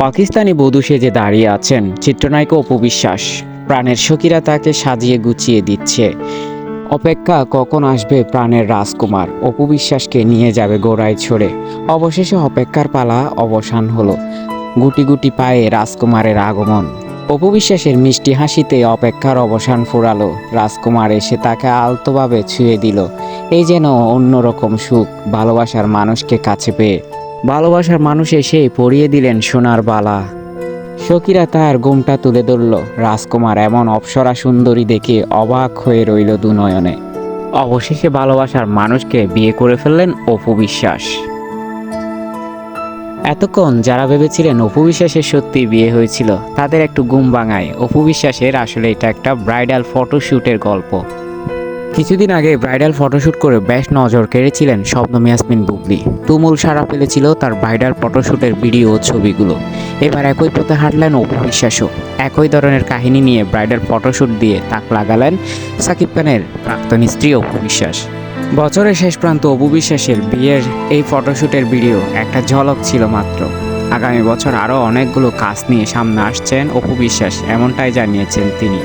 পাকিস্তানি বধূ সেজে দাঁড়িয়ে আছেন চিত্রনায়িকা অপু বিশ্বাস। প্রাণের সখীরা তাকে সাজিয়ে গুছিয়ে দিচ্ছে। অপেক্ষা কখন আসবে প্রাণের রাজকুমার অপু বিশ্বাসকে নিয়ে যাবে গোড়ায় ছড়ে। অবশেষে অপেক্ষার পালা অবসান হলো। গুটি গুটি পায়ে রাজকুমারের আগমন। অপু বিশ্বাসের মিষ্টি হাসিতে অপেক্ষার অবসান ফুরালো। রাজকুমার এসে তাকে আলতোভাবে ছুঁয়ে দিল। এই যেন অন্যরকম সুখ, ভালোবাসার মানুষকে কাছে পেয়ে। ভালোবাসার মানুষ এসে পরিয়ে দিলেন সোনার বালা। সখীরা তার ঘোমটা তুলে ধরল। রাজকুমার এমন অপ্সরা সুন্দরী দেখে অবাক হয়ে রইল দুনয়নে। অবশেষে ভালোবাসার মানুষকে বিয়ে করে ফেললেন অপু বিশ্বাস। এতক্ষণ যারা ভেবেছিলেন অপু বিশ্বাসের সত্যি বিয়ে হয়েছিল, তাদের একটু ঘুম ভাঙায়। অপু বিশ্বাসের আসলে এটা একটা ব্রাইডাল ফটোশ্যুটের গল্প। কিছুদিন আগে ব্রাইডাল ফটোশ্যুট করে বেশ নজর কেড়েছিলেন শবনম ইয়াসমিন বুবলি। তুমুল সাড়া ফেলেছিল তার ব্রাইডাল ফটোশ্যুটের ভিডিও ও ছবিগুলো। এবার একই পথে হাঁটলেন অপু বিশ্বাসও। একই ধরনের কাহিনী নিয়ে ব্রাইডাল ফটোশ্যুট দিয়ে তাক লাগালেন সাকিব খানের প্রাক্তন স্ত্রী অপু বিশ্বাস। বছরের শেষ প্রান্ত অপু বিশ্বাসের বিয়ের এই ফটোশ্যুটের ভিডিও একটা ঝলক ছিল মাত্র। আগামী বছর আরও অনেকগুলো কাজ নিয়ে সামনে আসছেন অপু বিশ্বাস, এমনটাই জানিয়েছেন তিনি।